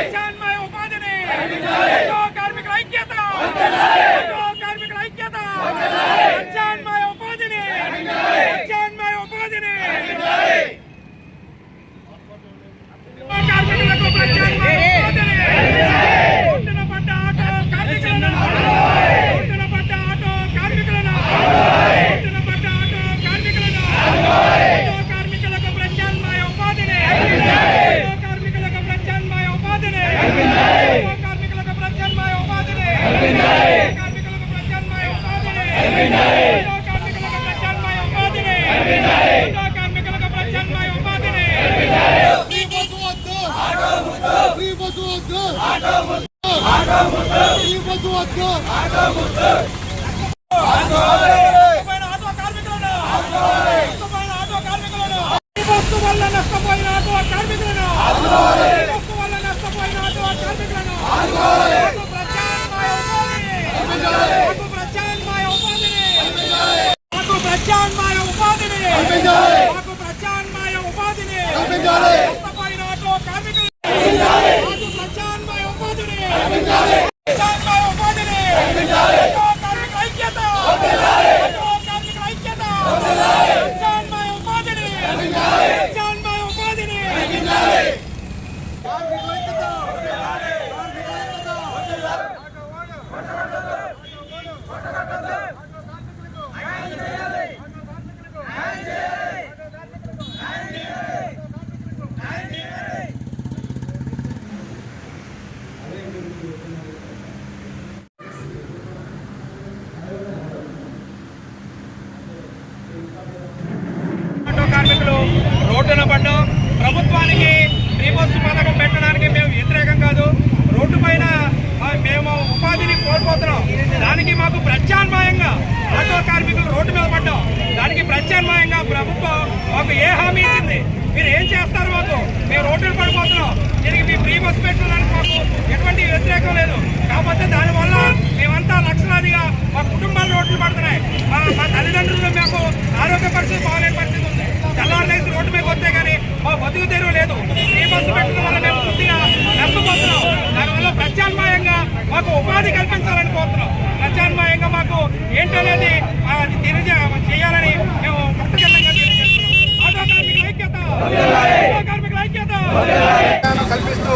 ప్రత్యామ్నాయ ఉపాధిని కార్మికుల ఐక్యత కార్మికుల ఐక్యత ప్రత్యామ్నాయ ఉపాధిని ప్రత్యామ్నాయ ఉపాధిని కార్మికులకు ప్రత్యామ్నాయ ఉపాధిని ఒడ్డున పడ్డ ఆటో కార్మికులను ఒడ్డున పడ్డ ఆటో కార్మికులను ఒడ్డున పడ్డ ఆటో కార్మికులను ఆటో కార్మికులకు ప్రత్యామ్నాయ ఉపాధిని కార్మికులకు ప్రత్యామ్నాయ ఉపాధిని కార్మికులకు ప్రత్యామ్నాయ ఉపాధిని కార్మికులకు ప్రత్యామ్నాయ ఉపాధిని కార్మికులకు ప్రత్యామ్నాయ ఉపాధిని కార్మికులకు ప్రత్యామ్నాయ ఉపాధిని నష్టపోయిన ఆటో కార్మికులను నష్టపోయిన ఆటో కార్మికులను ప్రత్యామ్నాయ ఉపాధిని ప్రత్యామ్నాయ ఉపాధిని ప్రత్యామ్నాయ ఉపాధిని నష్టపోయిన ఆటో కార్మికులను ప్రత్యామ్నాయ ఉపాధిని ప్రత్యామ్నాయ ఉపాధిని కార్మికుల ఐక్యత కార్మికుల ఐక్యత ప్రత్యామ్నాయ ఉపాధిని ప్రత్యామ్నాయ ఉపాధిని కార్మికులు రోడ్డున పడ్డాం. ప్రభుత్వానికి ఫ్రీ బస్సు పథకం పెట్టడానికి మేము వ్యతిరేకం కాదు. రోడ్డు పైన మేము ఉపాధిని కోల్పోతున్నాం. దానికి మాకు ప్రత్యామ్నాయంగా ఆటో కార్మికులు రోడ్డు మీద పడ్డాం. దానికి ప్రత్యామ్నాయంగా ప్రభుత్వం మాకు ఏ హామీ ఇచ్చింది? మీరు ఏం చేస్తారు? మాకు మేము రోడ్డును పడిపోతున్నాం. దీనికి మీ ఫ్రీ బస్సు పెట్టడానికి మాకు ఎటువంటి వ్యతిరేకం లేదు. కాకపోతే దానివల్ల మేమంతా లక్షలాదిగా మా కుటుంబాలు రోడ్లు పడుతున్నాయి. మా తల్లిదండ్రులు మాకు ఆరోగ్య పరిస్థితి బాగాలేని పరిస్థితి ఉంది. తెల్లారులేసి రోడ్డు మీద వస్తే కానీ మా బతుకు తెరువు లేదు. ఫ్రీ బస్సు పెట్టడం వల్ల మేము పూర్తిగా నష్టపోతున్నాం. దానివల్ల ప్రత్యామ్నాయంగా మాకు ఉపాధి కల్పించాలని కోరుతున్నాం. ప్రత్యామ్నాయంగా మాకు ఏంటనేది అది చేయాలని మేము ముక్తజనంగా తెలియజేస్తున్నాం. ఆటో కార్మికుల ఐక్యత కార్మికుల ఐక్యత కల్పిస్తూ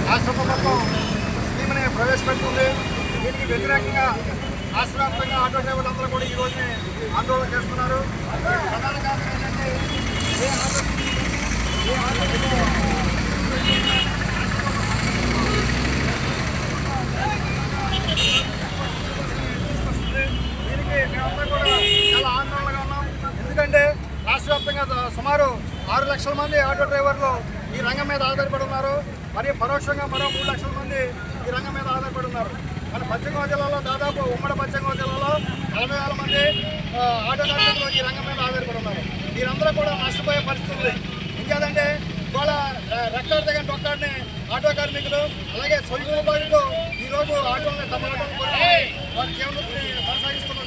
రాష్ట్ర ప్రభుత్వం స్కీమ్ని ప్రవేశపెడుతుంది. దీనికి వ్యతిరేకంగా రాష్ట్ర వ్యాప్తంగా ఆటో డ్రైవర్లందరూ కూడా ఈ రోజునే ఆందోళన చేస్తున్నారు. ప్రధాన కారణం ఏంటంటే దీనికి మేమంతా కూడా చాలా ఆందోళనగా ఉన్నాం. ఎందుకంటే రాష్ట్ర వ్యాప్తంగా సుమారు 6 లక్షల మంది ఆటో డ్రైవర్లు ఈ రంగం మీద ఆధారపడి ఉన్నారు. మరియు పరోక్షంగా మరో 3 లక్షల మంది ఈ రంగం మీద ఆధారపడి ఉన్నారు. మన పశ్చిమ గోదావరి జిల్లాలో దాదాపు ఉమ్మడి పశ్చిమ గోదావరి జిల్లాలో 40,000 మంది ఆటో కార్మికులు ఈ రంగం మీద ఆధారపడి ఉన్నారు. వీరందరూ కూడా నష్టపోయే పరిస్థితి ఉంది. ఇంకేదంటే ఇవాళ రెక్కాడు దగ్గర డొక్కాడిని ఆటో కార్మికులు అలాగే సొంత బాధితులు ఈరోజు ఆటోని తమ ఆటోలు కొనుక్కొని వారి జీవనృతిని కొనసాగిస్తున్న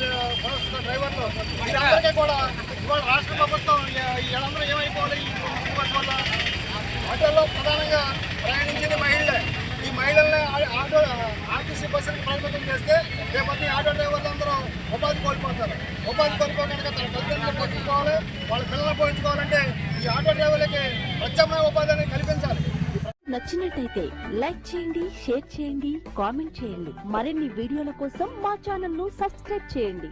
డ్రైవర్లు వీరందరికీ కూడా ఇవాళ రాష్ట్ర ప్రభుత్వం వీళ్ళందరూ ఏమైపోవాలి ఈ బస్ వల్ల? ఆటోల్లో ప్రధానంగా ప్రయాణించేది మహిళలే. ఈ మహిళల్ని ఆర్టీసీ బస్సులకు పరిమితం చేస్తే రేపటి ఆటో డ్రైవర్లు అందరూ ఉపాధి కోల్పోతారు. ఉపాధి కోల్పోకనుక తన తల్లిదండ్రులు పోషించుకోవాలి, వాళ్ళ పిల్లలు పోషించుకోవాలంటే ఈ ఆటో డ్రైవర్లకి ప్రత్యామ్నాయ ఉపాధి అనేది కల్పించాలి. నచ్చినట్టయితే లైక్ చేయండి, షేర్ చేయండి, కామెంట్ చేయండి. మరిన్ని వీడియోల కోసం మా ఛానల్ ను సబ్స్క్రైబ్ చేయండి.